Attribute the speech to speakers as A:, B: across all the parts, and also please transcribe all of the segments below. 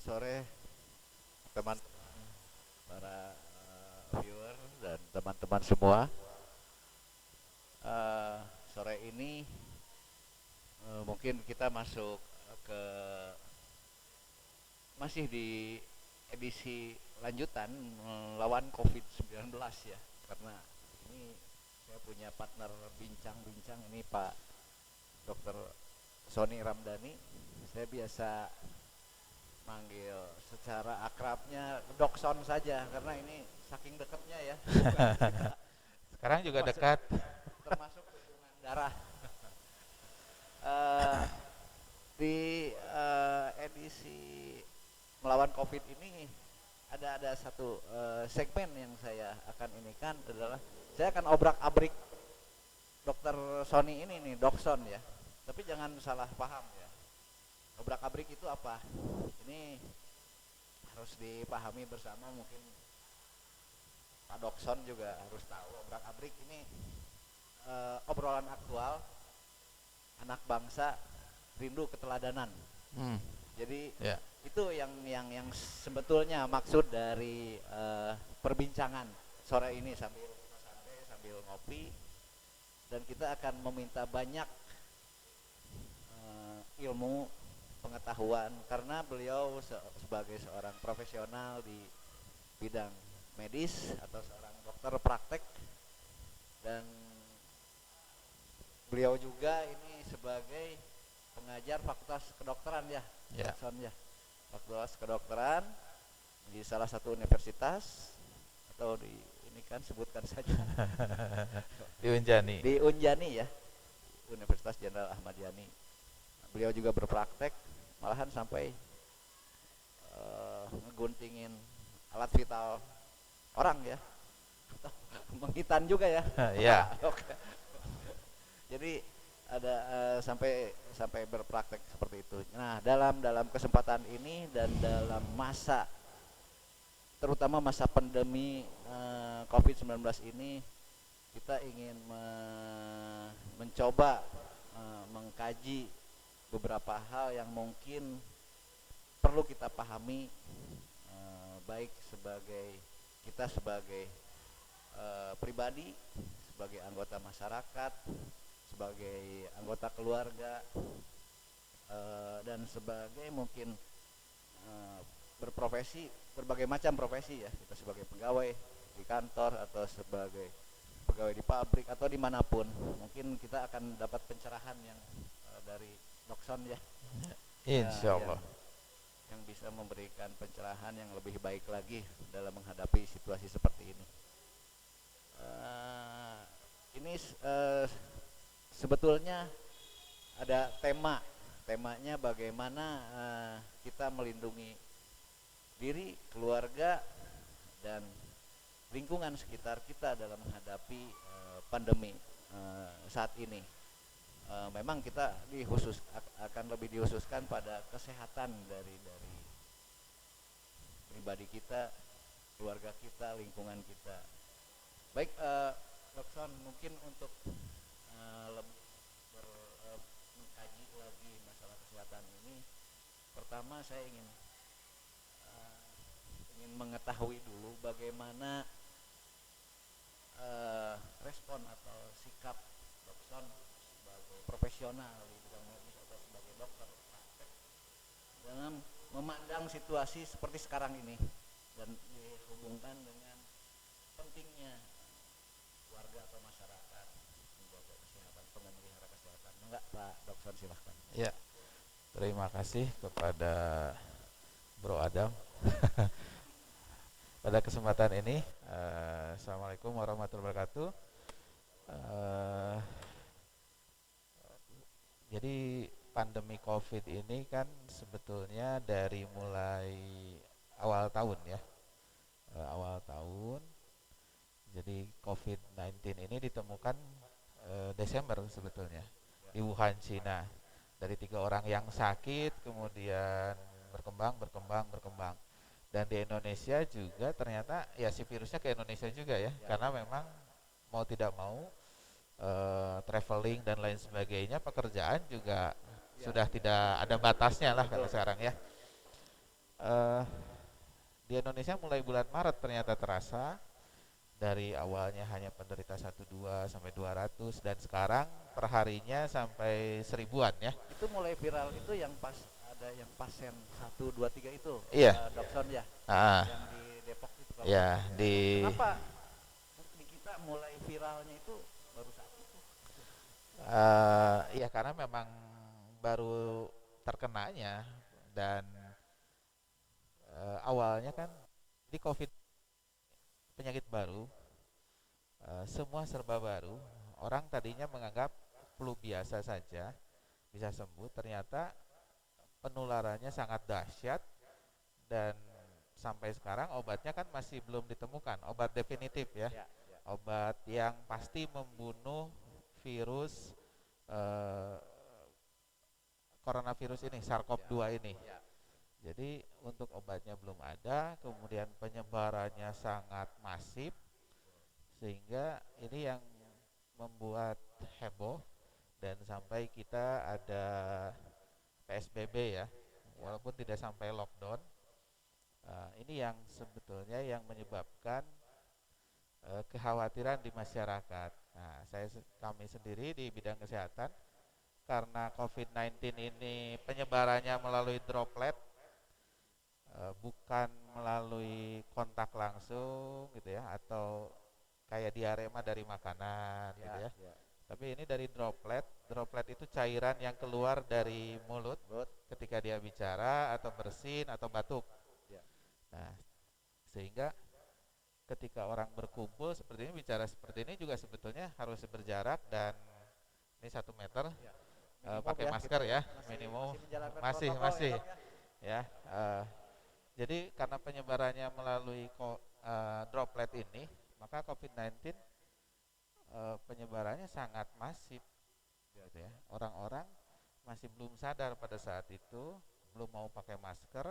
A: sore teman para viewer dan teman-teman semua. Eh, Sore ini mungkin kita masuk ke masih di edisi lanjutan melawan COVID-19 ya. Karena ini saya punya partner bincang-bincang ini Pak Dr. Sony Ramdhani. Saya biasa manggil secara akrabnya Dokson saja karena ini saking dekatnya ya.
B: Sekarang juga
A: termasuk,
B: dekat.
A: termasuk hubungan darah. Eh, di edisi melawan COVID ini ada satu segmen yang saya akan ini kan adalah saya akan obrak-abrik Dokter Sony ini nih, Dokson ya. Tapi jangan salah paham ya. Obrak-abrik itu apa? Ini harus dipahami bersama, mungkin Pak Dokson juga harus tahu. Obrak-abrik ini obrolan aktual anak bangsa rindu keteladanan.
B: Hmm,
A: Jadi
B: ya,
A: itu yang sebetulnya maksud dari perbincangan sore ini sambil kita santai sambil ngopi, dan kita akan meminta banyak ilmu pengetahuan karena beliau sebagai seorang profesional di bidang medis atau seorang dokter praktek, dan beliau juga ini sebagai pengajar fakultas kedokteran ya,
B: ya.
A: Dokson ya, fakultas kedokteran di salah satu universitas atau di ini kan sebutkan saja
B: Di Unjani.
A: di Unjani ya, Universitas Jenderal Ahmad Yani. Beliau juga berpraktek malahan sampai ngeguntingin alat vital orang ya, menghitan juga ya.
B: Ya,
A: Oke. Jadi ada sampai berpraktek seperti itu. Nah, dalam kesempatan ini dan dalam masa terutama masa pandemi COVID-19 ini, kita ingin mencoba mengkaji beberapa hal yang mungkin perlu kita pahami, baik kita sebagai pribadi, sebagai anggota masyarakat, sebagai anggota keluarga, dan sebagai mungkin berprofesi, berbagai macam profesi ya, kita sebagai pegawai di kantor atau sebagai pegawai di pabrik atau dimanapun, mungkin kita akan dapat pencerahan yang dari Dokson ya,
B: insya Allah.
A: yang bisa memberikan pencerahan yang lebih baik lagi dalam menghadapi situasi seperti ini. Ini sebetulnya ada temanya bagaimana kita melindungi diri, keluarga, dan lingkungan sekitar kita dalam menghadapi pandemi saat ini. Memang kita akan lebih dihususkan pada kesehatan dari pribadi kita, keluarga kita, lingkungan kita. Baik, Dokson, mungkin untuk lebih mengkaji lagi masalah kesehatan ini, pertama saya ingin mengetahui dulu bagaimana respon atau sikap Dokson sebagai profesional di bidang medis atau sebagai dokter praktek dalam memandang situasi seperti sekarang ini dan dihubungkan dengan pentingnya warga atau masyarakat menjaga kesehatan, memelihara kesehatan. Enggak, Pak Dokter, silahkan.
B: Ya, terima kasih kepada Bro Adam. Pada kesempatan ini, Assalamualaikum warahmatullahi wabarakatuh. Eh, jadi pandemi COVID ini kan sebetulnya dari mulai awal tahun ya, awal tahun. Jadi COVID-19 ini ditemukan Desember sebetulnya di Wuhan, Cina. Dari 3 orang yang sakit, kemudian berkembang. Dan di Indonesia juga ternyata ya si virusnya ke Indonesia juga ya, karena memang mau tidak mau traveling dan lain sebagainya, pekerjaan juga sudah tidak ada batasnya lah kalau sekarang ya. eh, di Indonesia mulai bulan Maret ternyata terasa. Dari awalnya hanya penderita 1 2 sampai 200 dan sekarang perharinya sampai 1000-an ya.
A: Itu mulai viral itu yang pas ada yang pasien 1 2 3 itu,
B: Iya.
A: Dokson ya,
B: Ah,
A: yang di Depok itu kalau nggak
B: ya
A: salah ya.
B: di
A: Kenapa di kita mulai viralnya itu baru saat itu?
B: ya karena memang baru terkenanya dan awalnya kan di COVID penyakit baru, semua serba baru. Orang tadinya menganggap flu biasa saja bisa sembuh, ternyata penularannya sangat dahsyat dan sampai sekarang obatnya kan masih belum ditemukan, obat definitif ya,
A: Ya, ya,
B: obat yang pasti membunuh virus eh, coronavirus ini,
A: ya,
B: SARS-CoV-2 ini.
A: ya,
B: Jadi untuk obatnya belum ada, kemudian penyebarannya sangat masif, sehingga ini yang membuat heboh dan sampai kita ada PSBB ya,
A: ya,
B: walaupun tidak sampai lockdown. Ini yang sebetulnya yang menyebabkan kekhawatiran di masyarakat. Nah, kami sendiri di bidang kesehatan karena COVID-19 ini penyebarannya melalui droplet, bukan melalui kontak langsung gitu ya, atau kayak diarema dari makanan gitu
A: ya,
B: ya.
A: ya.
B: Tapi ini dari droplet. Droplet itu cairan yang keluar dari mulut
A: Good.
B: ketika dia bicara atau bersin atau batuk.
A: Ya,
B: Nah, sehingga ketika orang berkumpul seperti ini, bicara seperti ini juga sebetulnya harus berjarak dan ini 1 meter,
A: ya. Minimum
B: pakai
A: ya
B: masker
A: kita
B: ya,
A: masih
B: minimum,
A: menjalankan
B: masih
A: protokol ya
B: masih
A: dok ya.
B: ya. Jadi karena penyebarannya melalui droplet ini, maka COVID-19 penyebarannya sangat masif
A: Ya,
B: gitu ya. Orang-orang masih belum sadar pada saat itu, belum mau pakai masker,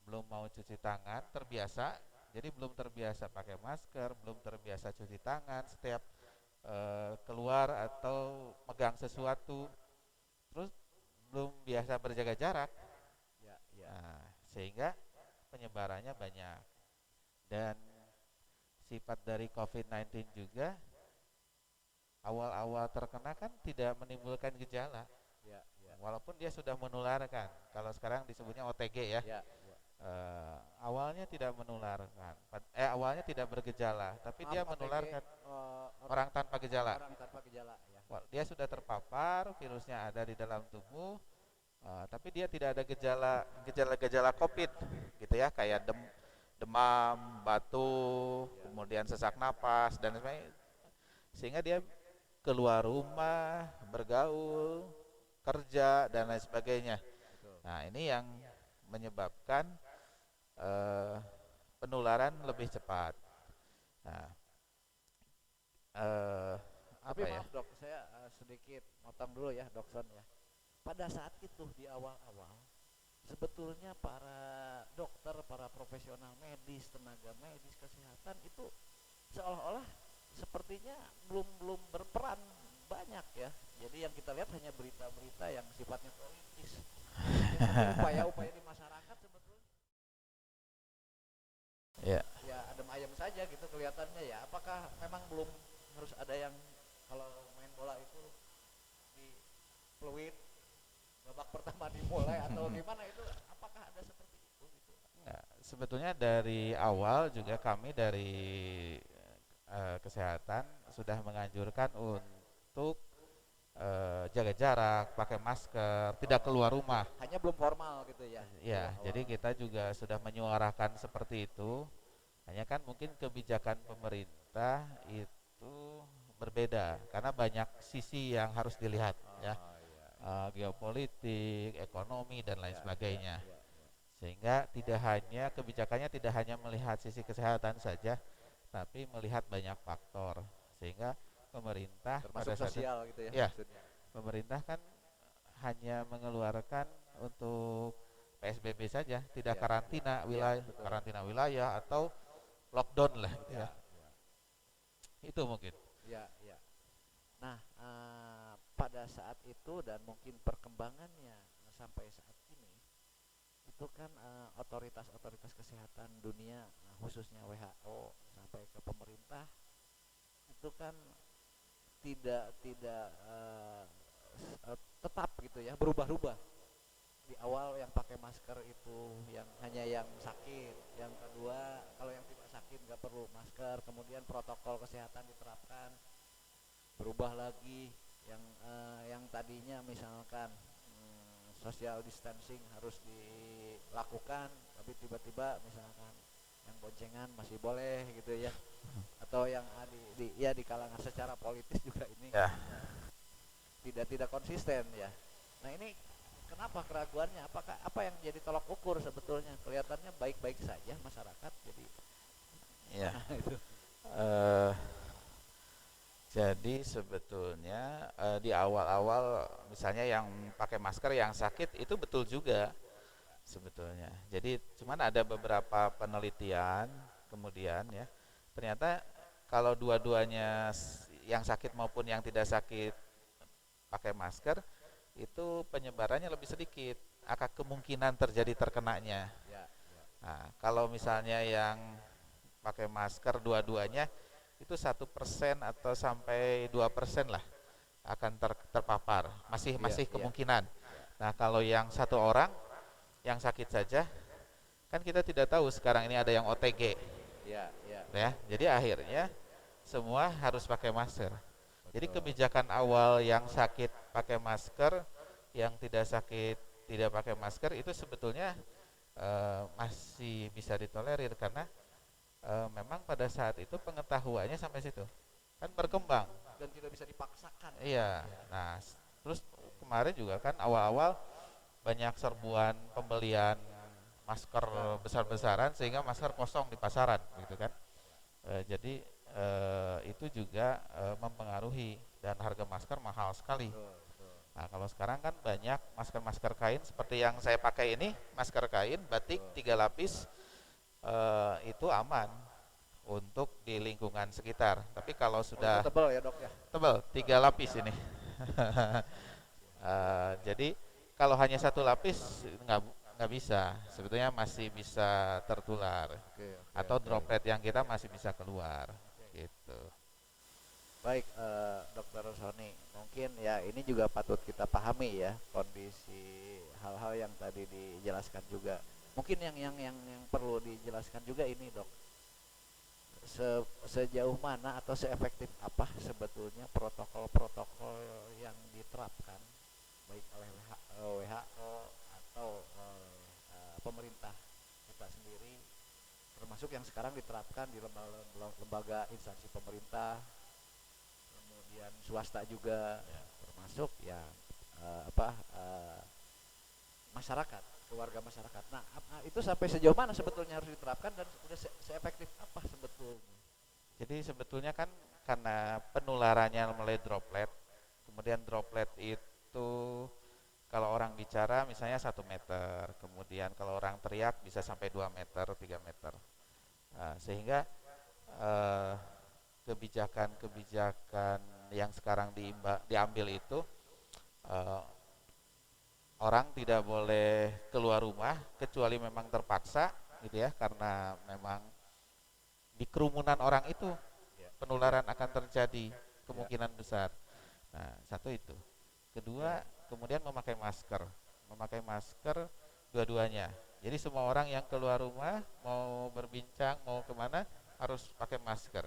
B: belum mau cuci tangan, terbiasa. Jadi belum terbiasa pakai masker, belum terbiasa cuci tangan setiap keluar atau megang sesuatu. Terus belum biasa berjaga jarak.
A: ya, ya,
B: Nah, sehingga penyebarannya banyak. Dan sifat dari COVID-19 juga awal-awal terkena kan tidak menimbulkan gejala,
A: ya, ya,
B: walaupun dia sudah menularkan. Kalau sekarang disebutnya OTG ya.
A: ya, ya.
B: Awalnya tidak menularkan, awalnya tidak bergejala, tapi
A: Maaf,
B: dia
A: OTG,
B: menularkan
A: orang
B: orang tanpa gejala.
A: orang tanpa gejala ya.
B: Dia sudah terpapar, virusnya ada di dalam tubuh, tapi dia tidak ada gejala-gejala COVID, gitu ya, kayak demam, batuk,
A: Ya,
B: kemudian sesak napas dan sebagainya, sehingga dia keluar rumah, bergaul, kerja dan lain sebagainya.
A: betul.
B: Nah, ini yang menyebabkan eh, penularan lebih cepat. Nah, eh,
A: Tapi
B: apa ya?
A: maaf dok, saya sedikit motong dulu ya Dokson ya. Pada saat itu di awal-awal sebetulnya para dokter, para profesional medis, tenaga medis kesehatan itu seolah-olah sepertinya belum belum berperan banyak ya. Jadi yang kita lihat hanya berita-berita yang sifatnya politis. Jadi upaya-upaya di masyarakat sebetulnya
B: Ya,
A: ya adem ayem saja gitu kelihatannya ya. Apakah memang belum harus ada yang kalau main bola itu di fluid babak pertama dimulai atau gimana itu? Apakah ada seperti itu gitu?
B: nah, sebetulnya dari awal juga kami dari kesehatan sudah menganjurkan untuk jaga jarak, pakai masker, tidak keluar rumah.
A: Hanya belum formal gitu ya di
B: Ya, jadi
A: awal-awal.
B: kita juga sudah menyuarakan seperti itu. Hanya kan mungkin kebijakan pemerintah itu berbeda karena banyak sisi yang harus dilihat ya.
A: Oh iya,
B: Geopolitik, ekonomi dan lain
A: iya, iya,
B: sebagainya.
A: iya, iya.
B: Sehingga tidak hanya kebijakannya tidak hanya melihat sisi kesehatan saja, tapi melihat banyak faktor. Sehingga pemerintah
A: Termasuk
B: pada saat itu,
A: sosial gitu ya
B: ya,
A: maksudnya.
B: pemerintah kan hanya mengeluarkan untuk PSBB saja, tidak
A: Iya, iya, betul.
B: karantina wilayah atau lockdown lah gitu
A: Ya,
B: ya.
A: ya,
B: Itu mungkin.
A: ya, ya. Nah, pada saat itu dan mungkin perkembangannya sampai saat ini itu kan otoritas-otoritas kesehatan dunia, khususnya WHO sampai ke pemerintah itu kan tidak tetap gitu ya, berubah-ubah. Di awal yang pakai masker itu yang hanya yang sakit, yang kedua kalau yang tidak sakit nggak perlu masker, kemudian protokol kesehatan diterapkan, berubah lagi yang tadinya misalkan social distancing harus dilakukan, tapi tiba-tiba misalkan yang boncengan masih boleh gitu ya, atau yang ya di kalangan secara politis juga ini
B: Ya.
A: tidak konsisten ya. Nah ini kenapa keraguannya? Apakah apa yang jadi tolak ukur sebetulnya? Kelihatannya baik-baik saja masyarakat, jadi
B: Ya.
A: itu.
B: Eh, jadi sebetulnya di awal-awal misalnya yang pakai masker yang sakit itu betul juga sebetulnya. Jadi cuman ada beberapa penelitian kemudian ya, ternyata kalau dua-duanya yang sakit maupun yang tidak sakit pakai masker itu penyebarannya lebih sedikit, angka kemungkinan terjadi terkenanya.
A: Ya, ya.
B: Nah, kalau misalnya yang pakai masker dua-duanya itu 1% atau sampai 2% lah akan terpapar, masih
A: Iya,
B: masih
A: iya,
B: kemungkinan.
A: iya.
B: Nah, kalau yang satu orang yang sakit saja, kan kita tidak tahu sekarang ini ada yang OTG,
A: Iya, iya.
B: ya. Jadi akhirnya semua harus pakai masker. Jadi
A: Betul.
B: kebijakan awal yang sakit pakai masker, yang tidak sakit tidak pakai masker itu sebetulnya masih bisa ditolerir karena memang pada saat itu pengetahuannya sampai situ kan berkembang.
A: Dan tidak bisa dipaksakan.
B: Iya.
A: Ya.
B: Nah, terus kemarin juga kan awal-awal banyak serbuan pembelian masker besar-besaran sehingga masker kosong di pasaran gitu kan. Jadi itu juga mempengaruhi dan harga masker mahal sekali.
A: Betul, betul.
B: Nah, kalau sekarang kan banyak masker-masker kain seperti yang saya pakai ini, masker kain batik
A: Betul.
B: 3 lapis, itu aman untuk di lingkungan sekitar. Tapi kalau
A: Oh, itu
B: sudah
A: tebal ya dok ya.
B: tebal 3 lapis ini, jadi kalau hanya 1 lapis nggak bisa. Sebetulnya masih bisa tertular
A: Oke, oke,
B: atau
A: oke.
B: droplet yang kita masih bisa keluar, gitu.
A: Baik, Dokter Sony, mungkin ya ini juga patut kita pahami ya kondisi hal-hal yang tadi dijelaskan juga. Mungkin yang perlu dijelaskan juga ini dok, sejauh mana atau seefektif apa sebetulnya protokol-protokol yang diterapkan baik oleh WHO atau pemerintah kita sendiri, termasuk yang sekarang diterapkan di lembaga instansi pemerintah, kemudian swasta juga, termasuk ya masyarakat, keluarga masyarakat. Nah, itu sampai sejauh mana sebetulnya harus diterapkan dan sudah seefektif apa sebetulnya?
B: Jadi sebetulnya kan karena penularannya melalui droplet, kemudian droplet itu kalau orang bicara misalnya 1 meter, kemudian kalau orang teriak bisa sampai 2 meter, 3 meter. Nah, sehingga eh, kebijakan-kebijakan yang sekarang diambil itu, eh, orang tidak boleh keluar rumah kecuali memang terpaksa gitu ya, karena memang di kerumunan orang itu
A: Ya,
B: penularan akan terjadi
A: ya,
B: kemungkinan besar. Nah, satu itu. Kedua, kemudian memakai masker dua-duanya. Jadi semua orang yang keluar rumah mau berbincang mau kemana harus pakai masker.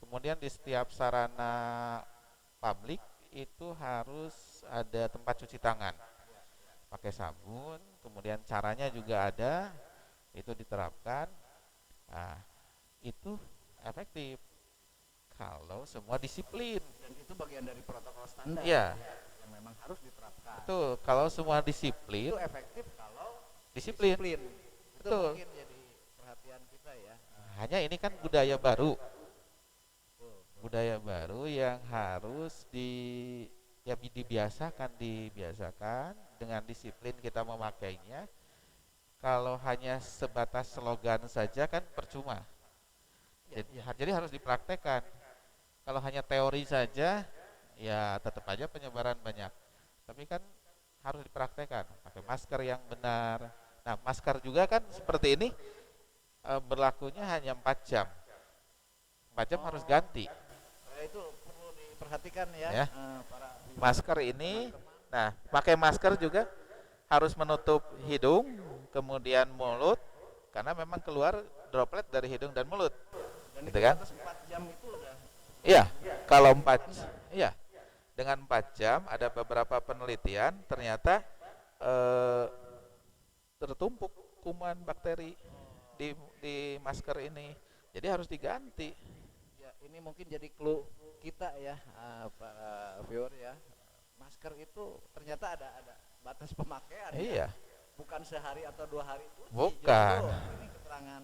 B: Kemudian di setiap sarana publik itu harus ada tempat cuci tangan pakai sabun, kemudian caranya juga ada, itu diterapkan. Nah, itu efektif kalau semua disiplin.
A: dan itu bagian dari protokol standar
B: Iya,
A: yang memang harus diterapkan.
B: betul. Kalau semua disiplin,
A: Itu efektif kalau
B: disiplin.
A: disiplin. Itu
B: Betul.
A: mungkin jadi perhatian kita ya.
B: Hanya ini kan budaya baru.
A: Betul.
B: Budaya baru yang harus dibiasakan dengan disiplin kita memakainya. Kalau hanya sebatas slogan saja kan percuma.
A: Ya,
B: Jadi harus dipraktekkan. Kalau hanya teori saja, ya tetap aja penyebaran banyak. Tapi kan harus dipraktekkan, pakai masker yang benar. Nah, masker juga kan seperti ini berlakunya hanya 4 jam. 4 jam harus
A: Oh,
B: ganti
A: itu perlu diperhatikan ya,
B: ya.
A: para viewer
B: Masker
A: dan
B: ini,
A: teman-teman.
B: nah, pakai masker juga harus menutup hidung, kemudian mulut, karena memang keluar droplet dari hidung dan mulut,
A: Dan
B: gitu
A: itu
B: kan?
A: batas 4 jam itu udah
B: Iya, kalau 4,
A: diperbolehkan.
B: iya, dengan 4 jam ada beberapa penelitian ternyata eh, tertumpuk kuman bakteri
A: Oh,
B: di masker ini, jadi harus diganti.
A: ya ini mungkin jadi clue kita ya, para viewer ya. Masker itu ternyata ada batas pemakaian ya.
B: Iya,
A: Bukan sehari atau 2 hari cuci.
B: bukan.
A: Justru ini keterangan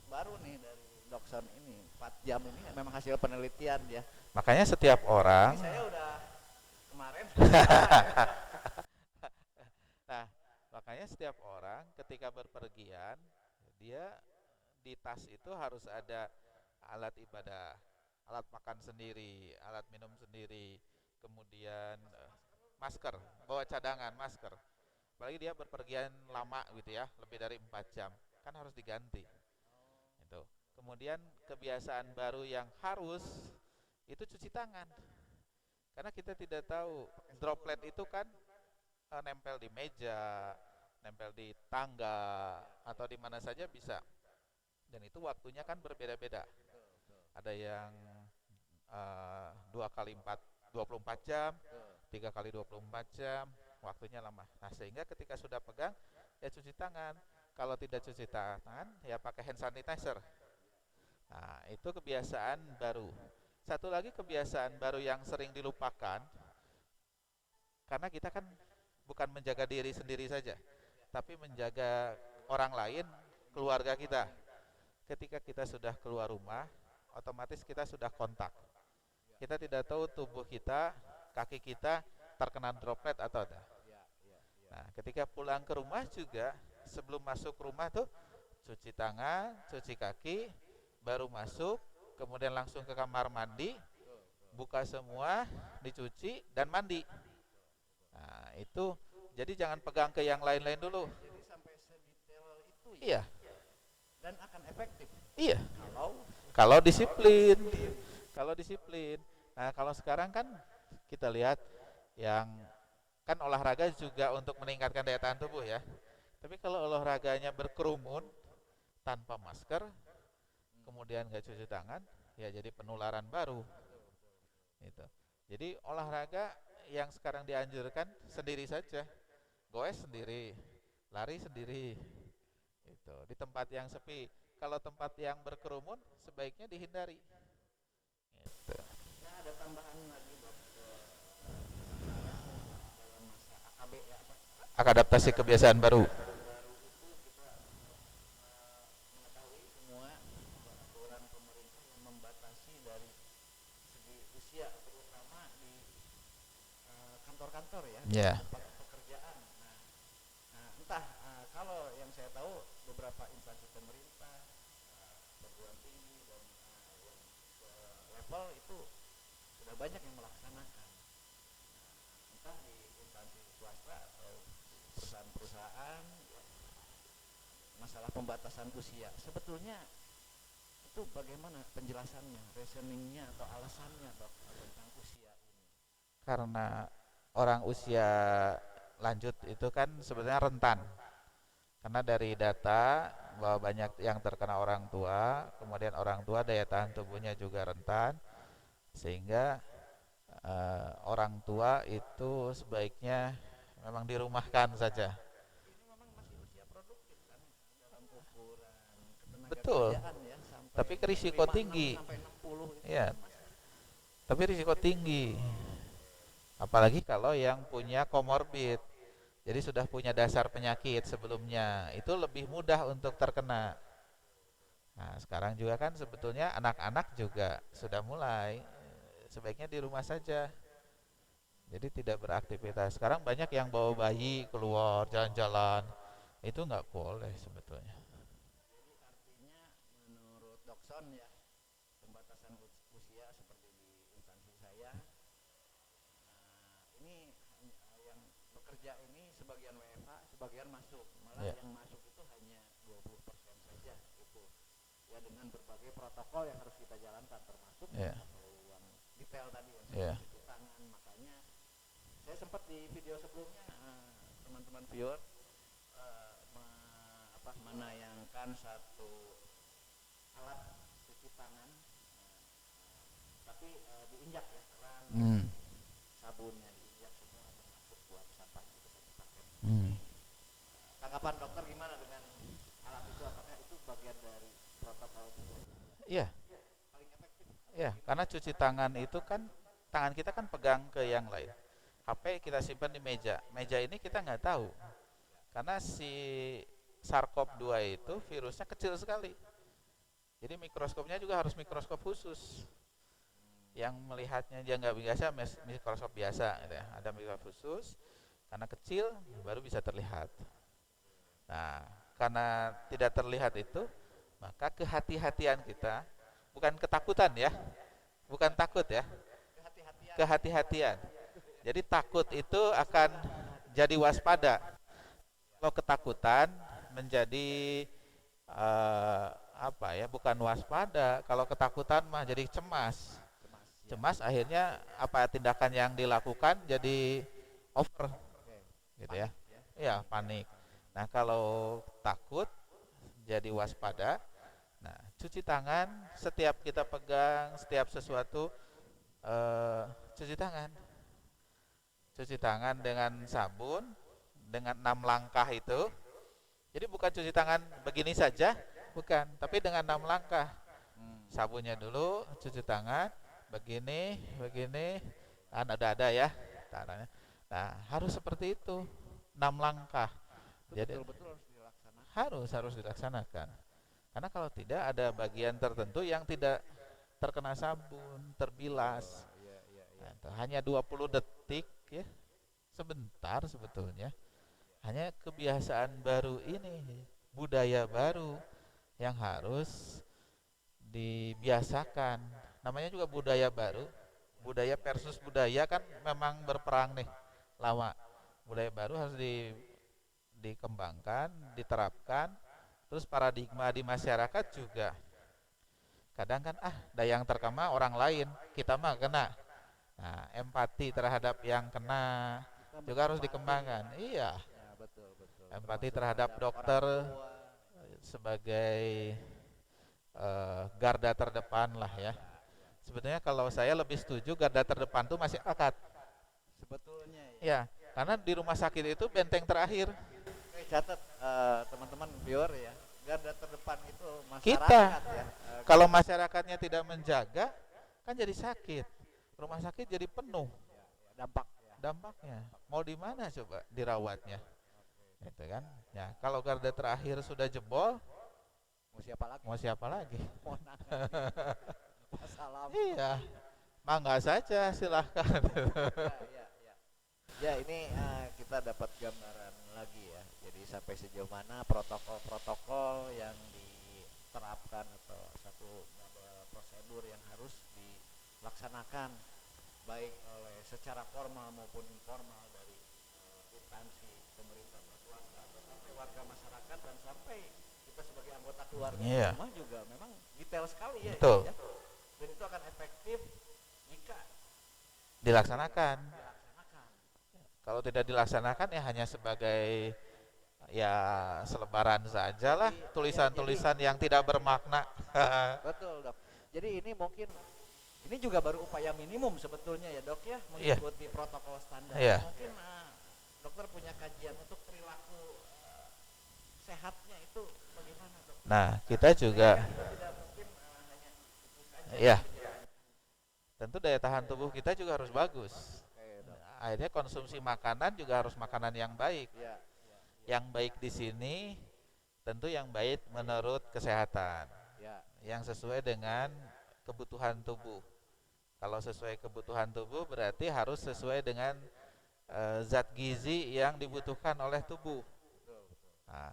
A: baru nih dari Dokson ini. 4 jam ini memang hasil penelitian ya.
B: Makanya setiap
A: Ini
B: orang,
A: saya udah kemarin sudah salah ya.
B: nah, makanya setiap orang ketika berpergian, dia di tas itu harus ada alat ibadah, alat makan sendiri, alat minum sendiri, kemudian masker, bawa cadangan masker. Apalagi dia berpergian lama gitu ya, lebih dari 4 jam, kan harus diganti. Itu. Kemudian kebiasaan baru yang harus itu cuci tangan. Karena kita tidak tahu
A: Pakai sabun.
B: droplet itu kan nempel di meja, nempel di tangga atau di mana saja bisa. Dan itu waktunya kan berbeda-beda.
A: Betul, betul,
B: Ada yang 2 kali 4 24 jam,
A: betul.
B: 3 kali 24 jam, waktunya lama. Nah, sehingga ketika sudah pegang ya cuci tangan. Kalau tidak cuci tangan ya pakai hand sanitizer. Nah, itu kebiasaan baru. Satu lagi kebiasaan baru yang sering dilupakan, karena kita kan bukan menjaga diri sendiri saja, tapi menjaga orang lain, keluarga kita. Ketika kita sudah keluar rumah, otomatis kita sudah kontak. Kita tidak tahu tubuh kita, kaki kita terkena droplet atau tidak.
A: Ya, ya, ya.
B: Nah, ketika pulang ke rumah juga, sebelum masuk rumah tuh cuci tangan, cuci kaki, baru masuk, kemudian langsung ke kamar mandi,
A: Betul, betul.
B: buka semua, dicuci dan mandi. Nah, itu jadi jangan pegang ke yang lain-lain dulu.
A: Jadi sampai sedetail itu ya.
B: Iya,
A: Dan akan efektif
B: iya.
A: kalau
B: Kalau disiplin,
A: disiplin.
B: kalau disiplin. Nah, kalau sekarang kan kita lihat yang kan olahraga juga untuk meningkatkan daya tahan tubuh ya. Tapi kalau olahraganya berkerumun tanpa masker, kemudian nggak cuci tangan, ya jadi penularan baru. Gitu. Jadi olahraga yang sekarang dianjurkan sendiri saja, goes sendiri, lari sendiri, itu di tempat yang sepi. Kalau tempat yang berkerumun sebaiknya dihindari. Gitu.
A: Nah, ada tambahan lagi Dok, sekarang dalam masa AKB ya,
B: Adaptasi kebiasaan baru.
A: kebiasaan baru itu kita mengetahui semua peraturan pemerintah yang membatasi dari segi usia, terutama di kantor-kantor ya,
B: Ya.
A: tempat pekerjaan. Nah, entah, kalau yang saya tahu beberapa instansi pemerintah, perguruan tinggi dan yang level itu sudah banyak yang melaksanakan. Entah di instansi swasta atau perusahaan-perusahaan, ya, masalah pembatasan usia. Sebetulnya itu bagaimana penjelasannya, reasoningnya atau alasannya Dok, tentang usia ini?
B: Karena orang usia lanjut itu kan sebenarnya rentan. Karena dari data bahwa banyak yang terkena orang tua, kemudian orang tua daya tahan tubuhnya juga rentan, sehingga orang tua itu sebaiknya memang dirumahkan saja.
A: Ini memang masih usia produktif kan dalam ukuran ketenaga
B: Betul,
A: kerjaan ya, sampai
B: tapi risiko
A: 56
B: tinggi.
A: sampai 60 itu
B: Ya,
A: kan masih.
B: tapi risiko tinggi. Apalagi kalau yang punya komorbid. Jadi sudah punya dasar penyakit sebelumnya, itu lebih mudah untuk terkena. Nah, sekarang juga kan sebetulnya anak-anak juga sudah mulai sebaiknya di rumah saja. Jadi tidak beraktivitas. Sekarang banyak yang bawa bayi keluar jalan-jalan. Itu nggak boleh sebetulnya.
A: Jadi artinya menurut Dokson ya, pembatasan usia seperti di instansi saya, ini yang bekerja ini sebagian WFH, sebagian masuk. Malah
B: Ya.
A: yang masuk itu hanya 20% saja gitu. Ya dengan berbagai protokol yang harus kita jalankan termasuk
B: Ya.
A: protokol yang detail tadi yang
B: Ya.
A: cuci tangan. Makanya saya sempat di video sebelumnya teman-teman viewer menayangkan satu alat cuci tangan tapi diinjak ya keran
B: Hmm.
A: sabunnya diinjak semua termasuk buat sampah itu satu paket.
B: Hmm.
A: Tanggapan dokter gimana dengan alat itu? Apakah itu bagian dari protokol juga?
B: Iya,
A: Paling efektif?
B: ya, karena cuci tangan itu kan tangan kita kan pegang ke yang lain. HP kita simpan di meja. Meja ini kita nggak tahu. Karena si SARS-CoV-2 itu virusnya kecil sekali. Jadi mikroskopnya juga harus mikroskop khusus. Yang melihatnya dia nggak biasa mikroskop biasa gitu ya. Ada mikroskop khusus karena kecil baru bisa terlihat. Nah, karena tidak terlihat itu, maka kehati-hatian kita bukan ketakutan ya. Bukan takut ya.
A: Kehati-hatian.
B: Kehati-hatian. Jadi takut itu akan jadi waspada. Kalau ketakutan menjadi apa ya? Bukan waspada. Kalau ketakutan mah jadi cemas.
A: Cemas. Ya.
B: Cemas akhirnya apa tindakan yang dilakukan jadi over,
A: Oke.
B: gitu ya.
A: Panik ya.
B: Iya, panik. Nah, kalau takut jadi waspada. Nah, cuci tangan setiap kita pegang, setiap sesuatu cuci tangan. Cuci tangan dengan sabun dengan 6 langkah itu. Jadi bukan cuci tangan begini saja, bukan, tapi dengan 6 langkah. Sabunnya dulu, cuci tangan, begini, begini, kan ada ya caranya. Nah, harus seperti itu, 6 langkah.
A: Itu
B: Jadi
A: betul-betul harus dilaksanakan.
B: harus dilaksanakan. Karena kalau tidak ada bagian tertentu yang tidak terkena sabun, terbilas.
A: Iya, iya, iya.
B: Nah, hanya 20 detik ya, sebentar sebetulnya. Hanya kebiasaan baru ini, budaya baru yang harus dibiasakan. Namanya juga budaya baru. Budaya versus budaya kan memang berperang nih, lama. Budaya baru harus dikembangkan, diterapkan. Terus paradigma di masyarakat juga. Kadang kan ada yang terkena orang lain, kita mah kena. Nah, empati terhadap yang kena
A: Kita
B: juga harus
A: berempati.
B: dikembangkan. Iya,
A: Ya, betul, betul.
B: empati
A: Termasuk
B: terhadap dokter
A: orang tua.
B: sebagai garda terdepan lah ya. Sebetulnya kalau saya lebih setuju garda terdepan tuh masyarakat.
A: Sebetulnya ya.
B: Ya, karena di rumah sakit itu benteng terakhir.
A: Oke, catat teman-teman viewer ya. Garda terdepan itu
B: Kita.
A: masyarakat ya.
B: Kalau masyarakatnya tidak menjaga, kan jadi sakit. Rumah sakit jadi penuh
A: Dampak ya.
B: dampaknya. Mau di mana coba dirawatnya? Itu kan. Ya, kalau garda terakhir sudah jebol,
A: Mau siapa lagi?
B: mau siapa lagi?
A: Mau nangan. Wassalam.
B: Iya, mangga saja silahkan.
A: Ya, ya. Ya, ini kita dapat gambaran lagi ya. Jadi sampai sejauh mana protokol-protokol yang diterapkan atau satu model prosedur yang harus dilaksanakan baik oleh secara formal maupun informal dari instansi pemerintah swasta atau sampai warga masyarakat dan sampai kita sebagai anggota keluarga
B: Iya.
A: rumah juga memang detail sekali ya.
B: Betul.
A: Ya. Dan itu akan efektif jika
B: Dilaksanakan.
A: dilaksanakan.
B: Kalau tidak dilaksanakan ya hanya sebagai ya selebaran saja lah, tulisan-tulisan yang tidak bermakna.
A: Betul dok. Jadi ini mungkin ini juga baru upaya minimum sebetulnya ya dok ya
B: Iya.
A: mengikuti protokol standar.
B: Iya.
A: Mungkin dokter punya kajian untuk perilaku sehatnya itu bagaimana dok?
B: Nah, kita juga
A: Tidak mungkin hanya itu saja.
B: ya tentu daya tahan tubuh kita juga harus bagus.
A: Oke dok.
B: Akhirnya konsumsi makanan juga harus makanan yang baik.
A: Ya.
B: Yang baik di sini tentu yang baik menurut kesehatan,
A: Ya.
B: yang sesuai dengan kebutuhan tubuh. Kalau sesuai kebutuhan tubuh berarti harus sesuai dengan zat gizi yang dibutuhkan oleh tubuh.
A: Betul, betul.
B: Nah,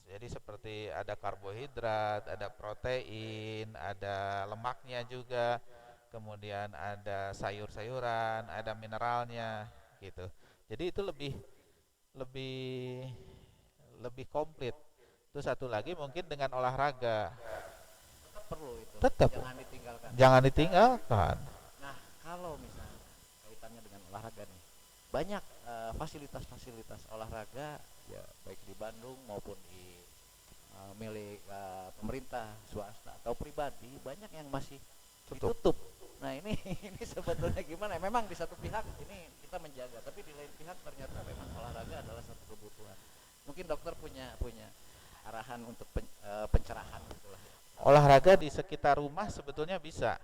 B: jadi seperti ada karbohidrat, ada protein, ada lemaknya juga, kemudian ada sayur-sayuran, ada mineralnya, gitu. Jadi itu lebih lebih lebih komplit. Terus satu lagi mungkin dengan olahraga.
A: Tetap perlu itu.
B: Tetap
A: Jangan ditinggalkan.
B: jangan ditinggalkan.
A: Nah, kalau misalnya kaitannya dengan olahraga nih, banyak fasilitas-fasilitas olahraga ya baik di Bandung maupun di milik pemerintah, swasta atau pribadi banyak yang masih
B: Tutup.
A: ditutup. Nah ini ini sebetulnya gimana? Memang di satu pihak ini kita menjaga, tapi di lain pihak ternyata memang olahraga adalah satu kebutuhan. Mungkin dokter punya punya arahan untuk pencerahan gitulah.
B: Olahraga di sekitar rumah sebetulnya bisa,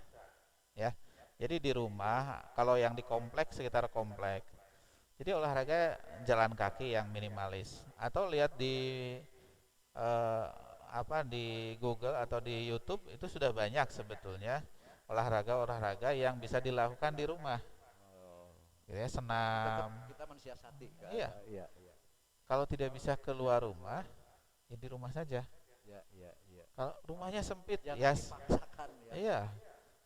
B: ya. Jadi di rumah, kalau yang di kompleks, sekitar kompleks. Jadi olahraga jalan kaki yang minimalis, atau lihat di eh, di Google atau di YouTube itu sudah banyak sebetulnya olahraga-olahraga yang bisa dilakukan di rumah.
A: Oh,
B: Gitu ya,
A: tetap
B: senam.
A: kita mensiasati kan?
B: Iya,
A: Iya, iya,
B: kalau tidak bisa keluar rumah, ya di rumah saja.
A: iya, iya, iya.
B: Kalau rumahnya sempit,
A: Jangan
B: ya
A: dipaksakan ya.
B: iya.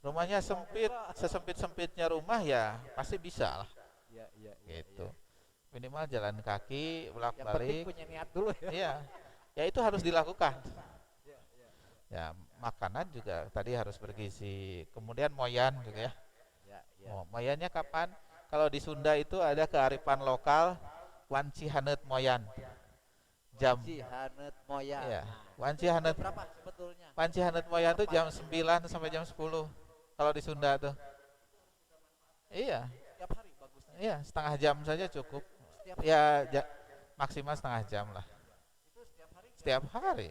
B: Rumahnya sempit, sesempit-sempitnya rumah ya pasti bisa lah
A: Iya, iya, iya.
B: gitu.
A: Iya.
B: Minimal jalan kaki,
A: Yang penting
B: bolak-balik.
A: punya niat dulu ya.
B: Iya. Ya itu harus dilakukan.
A: Iya, iya,
B: Ya, makanan juga tadi harus bergizi. Kemudian moyan gitu ya.
A: iya, iya.
B: Oh, moyannya kapan? Kalau di Sunda itu ada kearifan lokal wanci haneut moyan. Jam.
A: Si Hanet Moya.
B: Iya.
A: Nah,
B: Wanci
A: itu
B: haneut
A: berapa sebetulnya?
B: wanci haneut moyan itu jam 9 sampai jam 10. Kalau di Sunda tuh. Iya.
A: Setiap hari bagusnya.
B: Iya, setengah jam saja cukup.
A: Setiap
B: Ya, maksimal setengah jam lah.
A: itu setiap hari
B: Setiap hari.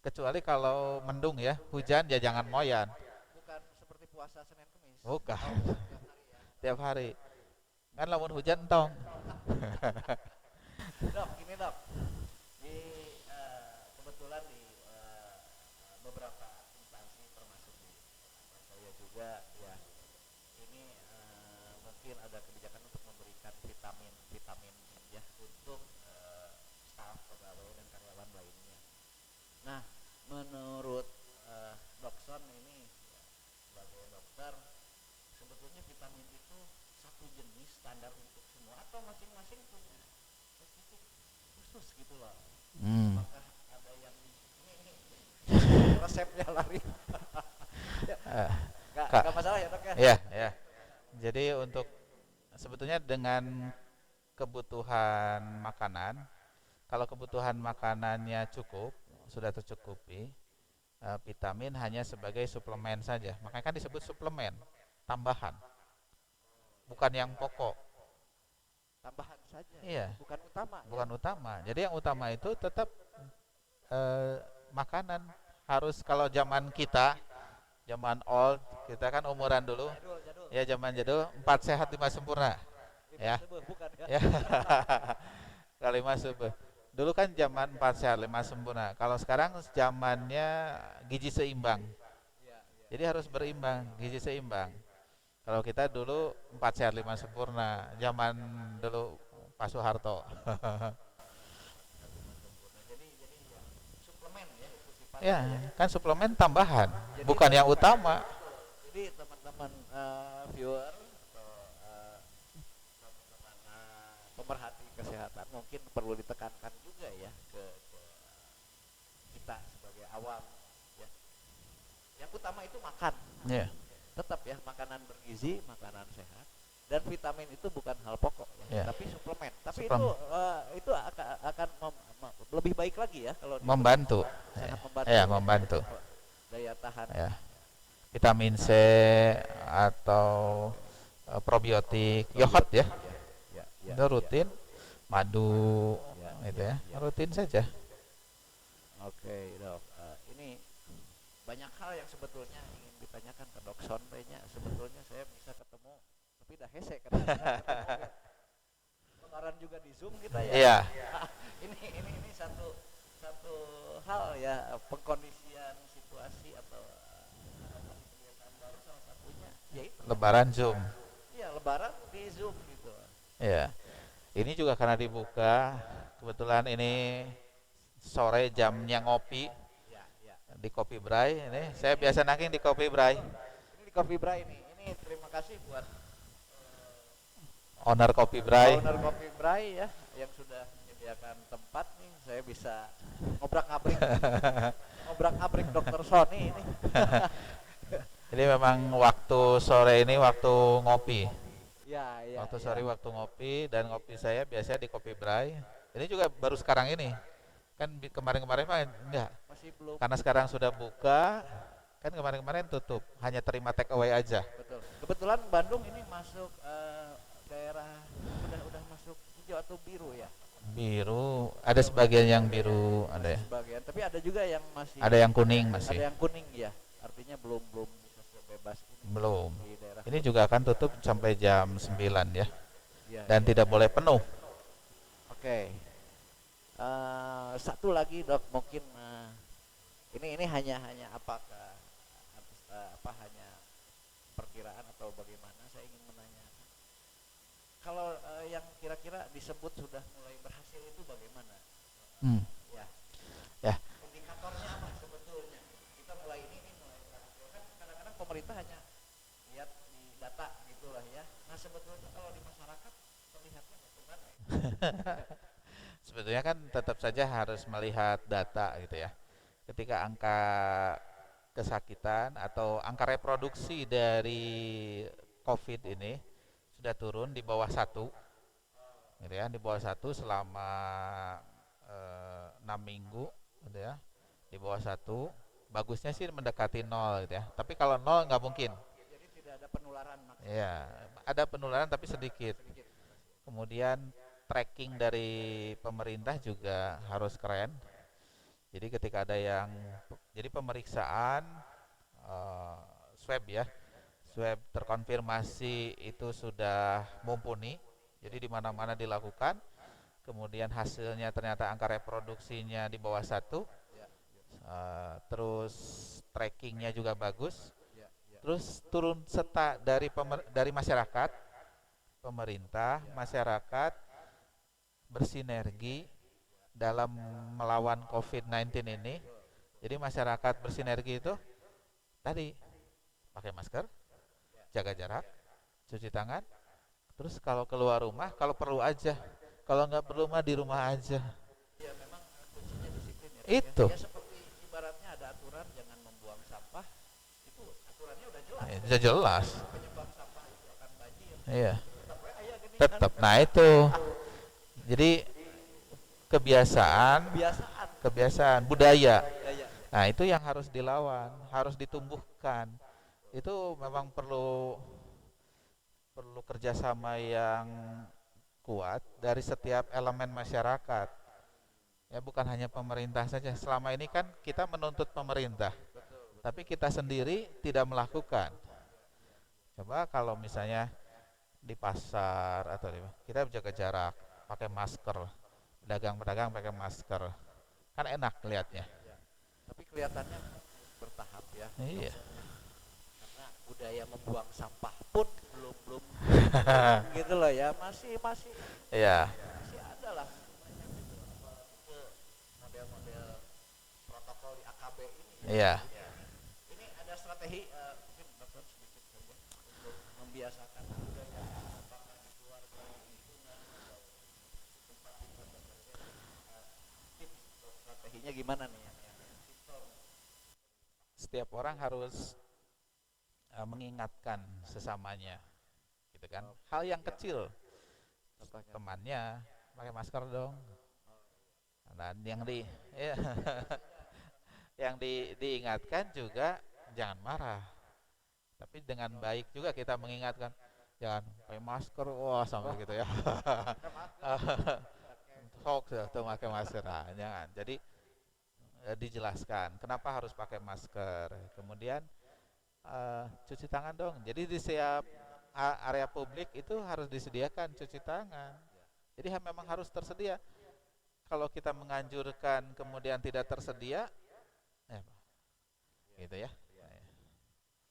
B: Kecuali kalau mendung ya, hujan ya jangan moyan.
A: bukan seperti puasa Senin Kamis.
B: Bukan.
A: Setiap hari ya.
B: Tiap hari. Kan lamun hujan entong.
A: Dok, ini dok. Di kebetulan di beberapa instansi termasuk di saya juga ya ini mungkin ada kebijakan untuk memberikan vitamin ya untuk staf pegawai dan karyawan lainnya. Nah, menurut Dokson ini ya, sebagai dokter sebetulnya vitamin itu satu jenis standar untuk semua atau masing-masing punya spesifik khusus gitu loh.
B: Hmm.
A: Apakah ada yang ini resepnya lari? Ya,
B: Eh,
A: nggak masalah ya dok ya.
B: ya, ya. Jadi untuk sebetulnya dengan kebutuhan makanan, kalau kebutuhan makanannya cukup, sudah tercukupi, vitamin hanya sebagai suplemen saja. Makanya kan disebut suplemen, tambahan, bukan yang pokok.
A: Tambahan saja.
B: Iya,
A: Bukan utama.
B: bukan utama. Jadi yang utama itu tetap makanan. Harus kalau zaman kita, zaman old, kita kan umuran dulu,
A: Jadul, jadul.
B: ya zaman jadul 4 sehat 5 sempurna. Ya.
A: Sebuah, bukan ya.
B: Ya. Kalimat subuh. Dulu kan zaman 4 sehat 5 sempurna. Kalau sekarang zamannya gizi seimbang.
A: Iya, iya.
B: Jadi harus berimbang, gizi seimbang. Kalau kita dulu 4 sehat 5 sempurna, zaman dulu Pak Soeharto.
A: Jadi ya, suplemen ya itu sifatnya
B: Ya,
A: ya.
B: kan suplemen tambahan,
A: Jadi
B: bukan yang utama.
A: Jadi teman-teman viewer atau teman-teman pemerhati kesehatan mungkin perlu ditekankan juga ya ke kita sebagai awam ya. Yang utama itu makan.
B: Ya.
A: Tetap ya makanan bergizi, makanan sehat dan vitamin itu bukan hal pokok
B: Ya.
A: tapi suplemen. Tapi
B: Suplemen.
A: itu akan lebih baik lagi ya kalau
B: Membantu.
A: sangat membantu.
B: Ya, membantu.
A: Daya tahan.
B: Ya. Vitamin C atau probiotik, yogurt ya.
A: Ya,
B: Itu rutin, madu
A: Ya,
B: gitu
A: ya,
B: ya.
A: ya.
B: Rutin saja.
A: Oke, Dok. Ini banyak hal yang sebetulnya ingin ditanyakan ke Dok Son. Sebetulnya saya bisa ketemu, tapi dah hese kan. Kemarin juga di Zoom kita ya.
B: Iya.
A: ini satu hal ya, pengkondisian situasi atau kebiasaan baru salah satunya yaitu
B: Lebaran Zoom.
A: ya lebaran di Zoom gitu.
B: Ya. Ini juga karena dibuka, kebetulan ini sore jamnya ngopi
A: Ya, ya.
B: di Kopi Bray ini. Saya biasa nangking di Kopi Bray.
A: Ini di Coffee Bra ini terima kasih buat
B: owner Kopi Bray.
A: owner Kopi Bray ya, yang sudah menyediakan tempat nih, saya bisa ngobrak-abrik ngobrak-abrik Dokter Sony ini.
B: Jadi memang waktu sore ini waktu ngopi.
A: Ya, ya,
B: Waktu
A: ya.
B: sore waktu ngopi, dan ngopi saya biasanya di Kopi Bray. Ini juga baru sekarang ini. Kan kemarin-kemarin mah enggak.
A: Masih belum.
B: Karena sekarang sudah buka, kan kemarin-kemarin tutup, hanya terima take away aja.
A: Betul. Kebetulan Bandung ini masuk daerah udah masuk hijau atau biru ya?
B: Biru, ada sebagian yang biru, ada ya.
A: Sebagian, tapi ada juga yang masih
B: Ada yang kuning masih.
A: ada yang kuning ya. Artinya belum bisa sebebas ini
B: Belum.
A: di daerah.
B: Ini juga akan tutup sampai jam 9 ya.
A: Ya,
B: Dan
A: ya.
B: tidak boleh penuh.
A: Oke. Satu lagi Dok, mungkin ini hanya apakah apa hanya perkiraan atau bagaimana? Saya ingin menanyakan. Kalau yang kira-kira disebut sudah mulai berhasil itu bagaimana?
B: Hmm.
A: Ya.
B: Ya.
A: Indikatornya apa sebetulnya? Kita mulai ini mulai berhasil kan, kadang-kadang pemerintah hanya lihat di data gitulah ya. Nah sebetulnya kalau di masyarakat terlihatnya bagaimana?
B: Sebetulnya kan tetap saja harus melihat data gitu ya. Ketika angka kesakitan atau angka reproduksi dari COVID ini sudah turun di bawah 1, gitu ya, di bawah 1 selama 6 minggu, gitu ya, di bawah 1, bagusnya sih mendekati 0 gitu ya. Tapi kalau 0 nggak mungkin.
A: Jadi tidak ada penularan maksudnya.
B: Ya, ada penularan tapi sedikit.
A: Sedikit.
B: Kemudian tracking dari pemerintah juga harus keren. Jadi ketika ada yang, jadi pemeriksaan swab ya, swab terkonfirmasi itu sudah mumpuni, jadi di mana-mana dilakukan, kemudian hasilnya ternyata angka reproduksinya di bawah 1,
A: Ya,
B: terus trackingnya juga bagus,
A: ya, ya.
B: terus turun serta dari masyarakat, pemerintah, masyarakat bersinergi dalam melawan COVID-19 ini. Jadi masyarakat bersinergi itu tadi pakai masker, jaga jarak, cuci tangan, terus kalau keluar rumah kalau perlu aja, kalau nggak perlu mah di rumah aja.
A: Ya memang kuncinya disiplin ya.
B: Itu.
A: Ya seperti ibaratnya ada aturan jangan membuang sampah, itu aturannya udah jelas.
B: Ya jelas.
A: Penyebab sampah itu akan banjir.
B: Iya.
A: Tetap we aya gini kan.
B: Tetap. Nah itu. Jadi kebiasaan,
A: Kebiasaan.
B: budaya.
A: Ya, ya.
B: Nah itu yang harus dilawan, harus ditumbuhkan. Itu memang perlu kerjasama yang kuat dari setiap elemen masyarakat. Ya bukan hanya pemerintah saja. Selama ini kan kita menuntut pemerintah, tapi kita sendiri tidak melakukan. Coba kalau misalnya di pasar atau kita jaga jarak, pakai masker, pedagang-pedagang pakai masker, kan enak lihatnya.
A: Tapi kelihatannya bertahap ya.
B: Iya.
A: Karena budaya membuang sampah pun belum gitu loh ya, masih
B: Iya.
A: ada lah banyak itu ke model-model protokol di AKB ini ya.
B: Iya.
A: Ini ada strategi mungkin dokter sedikit saja untuk membiasakan budaya apakah di keluarga, di lingkungan atau tempat-tempat bekerja, tips atau strateginya gimana nih yang simple.
B: Setiap orang harus mengingatkan sesamanya, gitu kan. Hal yang kecil,
A: Contohnya
B: temannya pakai masker dong. Dan yang ya, yang diingatkan juga jangan marah, tapi dengan baik juga kita mengingatkan, jangan pakai masker, wah sampai gitu ya. Sok tuh pakai masker, nah, jangan. Jadi dijelaskan kenapa harus pakai masker, kemudian cuci tangan dong. Jadi di setiap area publik itu harus disediakan cuci tangan. Jadi memang harus tersedia. Kalau kita menganjurkan kemudian tidak tersedia, gitu ya.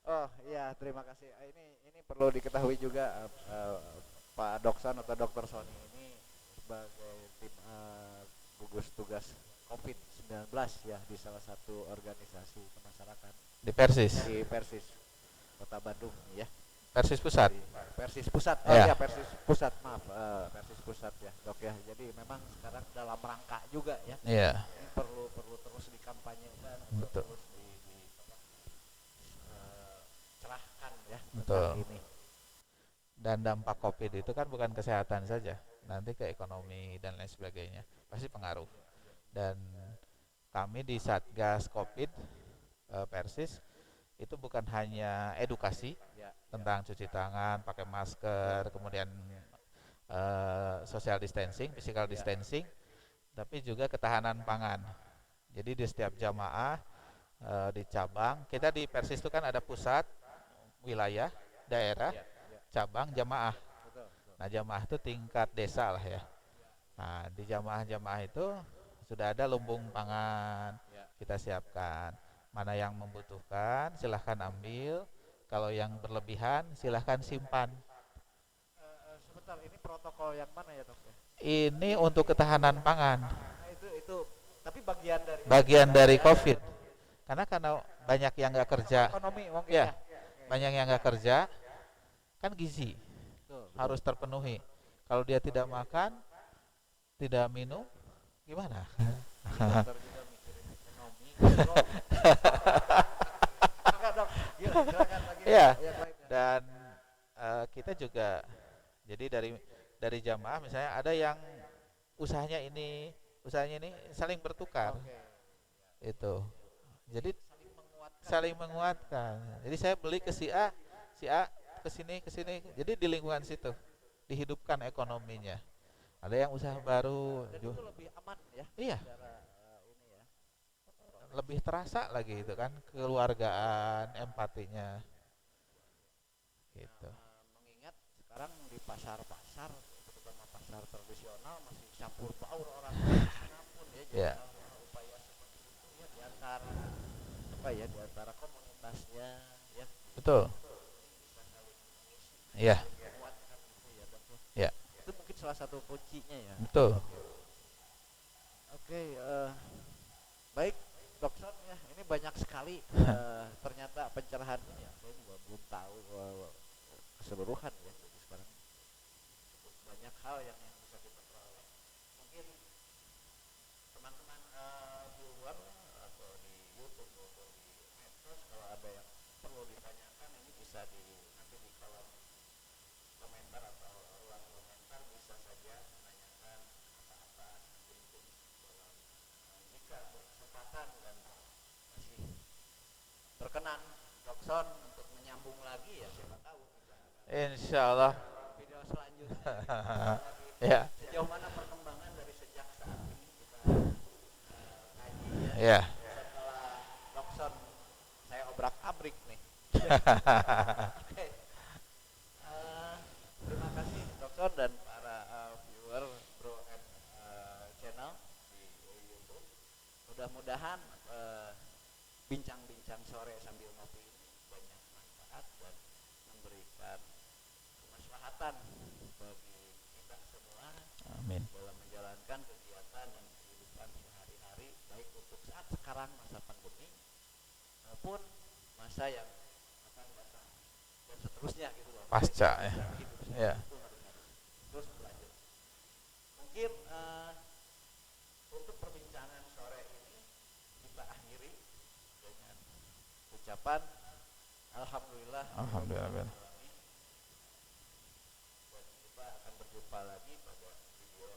A: Oh iya, terima kasih. Ini perlu diketahui juga Pak Doksan atau Dokter Sony ini sebagai tim gugus tugas COVID-19 ya di salah satu organisasi kemasyarakatan
B: Di Persis.
A: di Persis Kota Bandung ya.
B: Persis Pusat.
A: Persis Pusat. Oh
B: Ya,
A: ya, Persis Pusat, maaf, Persis Pusat ya, Dok ya. Jadi memang sekarang dalam rangka juga ya.
B: iya,
A: Ini perlu perlu terus dikampanyekan atau
B: betul,
A: terus cerahkan ya tentang
B: betul.
A: ini.
B: Dan dampak COVID itu kan bukan kesehatan saja, nanti ke ekonomi dan lain sebagainya, pasti pengaruh. Dan kami di Satgas COVID Persis itu bukan hanya edukasi
A: Ya, ya,
B: tentang cuci tangan, pakai masker, kemudian social distancing, physical
A: ya,
B: distancing, tapi juga ketahanan pangan. Jadi di setiap jamaah di cabang, kita di Persis itu kan ada pusat, wilayah, daerah,
A: ya, ya,
B: cabang, jamaah.
A: betul, betul.
B: Nah, jamaah itu tingkat desa lah ya. Nah, di jamaah-jamaah itu sudah ada lumbung pangan
A: Ya.
B: kita siapkan. Mana yang membutuhkan silahkan ambil. Kalau yang berlebihan silahkan simpan.
A: Sebentar, ini protokol yang mana ya, Dok ya?
B: Ini untuk ketahanan pangan,
A: Nah, itu tapi bagian dari
B: bagian dari COVID. Karena banyak yang nggak kerja,
A: ekonomi mungkin
B: ya,
A: ya.
B: banyak yang nggak kerja, kan gizi
A: Betul, betul.
B: harus terpenuhi. Kalau dia tidak makan, tidak minum, gimana?
A: Ini dokter juga mikirin ekonomi. Dok. Enggak, Dok. Silakan lagi
B: Ya,
A: yang lainnya.
B: dan kita juga jadi dari jamaah misalnya ada yang usahanya ini saling bertukar
A: Oke.
B: itu. Jadi
A: Saling menguatkan.
B: saling menguatkan. Jadi saya beli ke si A ke sini. Jadi di lingkungan situ dihidupkan ekonominya. Ada yang usaha baru,
A: Dan itu lebih aman ya
B: iya,
A: secara ini ya.
B: lebih terasa lagi itu kan kekeluargaan, empatinya gitu.
A: Mengingat sekarang di pasar-pasar, terutama pasar tradisional, masih campur baur orang manapun ya. Jadi
B: Ya,
A: hal-hal upaya seperti itu ya di antara apa ya, di antara komunitasnya ya
B: betul.
A: bisa saling mengisi,
B: Iya,
A: saling menguatkan gitu ya, Dok.
B: ya,
A: Itu mungkin salah satu kuncinya ya.
B: betul.
A: Oke, oke, baik, Dokter ya, ini banyak sekali ternyata pencerahan ini ya. Saya juga belum tahu keseluruhan ya. Jadi sekarang banyak hal yang bisa kita peroleh. Mungkin teman-teman di luar atau di YouTube maupun di medsos, kalau ada yang perlu ditanyakan ini bisa nanti di kolom komentar atau ruang komentar bisa saja menanyakan apa-apa, mungkin dalam jika berkesempatan dan masih berkenan Dokson untuk menyambung lagi ya, siapa tahu kita
B: Insya Allah.
A: video selanjutnya lagi
B: Ya,
A: sejauh mana perkembangan dari sejak saat ini kita kaji ya
B: ya.
A: setelah Dokson saya obrak-abrik nih. Oke. Terima kasih Dokson dan para viewer Bro and channel di YouTube. Mudah-mudahan bincang-bincang sore sambil ngopi ini banyak manfaat dan memberikan kemaslahatan bagi kita semua
B: Amin.
A: dalam menjalankan kegiatan dan kehidupan sehari-hari, baik untuk saat sekarang masa pandemi maupun masa yang akan datang dan seterusnya gitu loh.
B: Pasca ya.
A: Hidup
B: Ya.
A: itu harus terus berlanjut. Mungkin untuk perbincangan sore ini kita akhiri dengan ucapan Alhamdulillah.
B: Alhamdulillah.
A: Dan kita akan berjumpa lagi pada video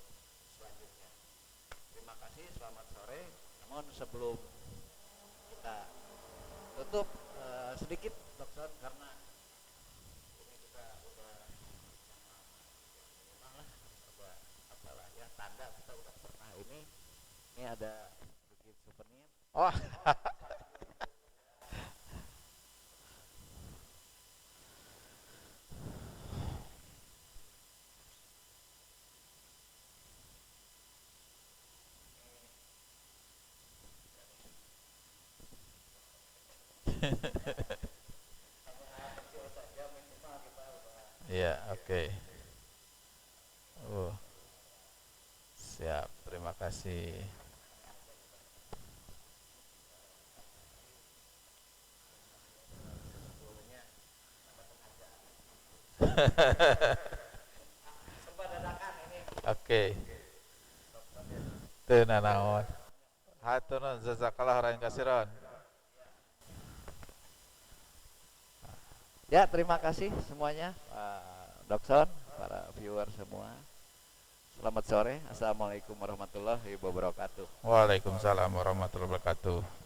A: selanjutnya. Terima kasih, selamat sore. Namun sebelum kita tutup sedikit Dokter, karena ini kita udah minimal lah, ada apalah ya tanda kita udah pernah ini ada sedikit souvenir.
B: Oh,
A: Kecil saja minimal kita udah
B: iya, oke. Siap. Terima kasih.
A: sebetulnya ada penghargaan Serba dadakan ini.
B: Oke. Teu nanaon. Hatur nuhun jazakallah khairan kasiron.
A: Ya, terima kasih semuanya, Pak Dokson, para viewer semua. Selamat sore. Assalamualaikum warahmatullahi wabarakatuh.
B: Waalaikumsalam warahmatullahi wabarakatuh.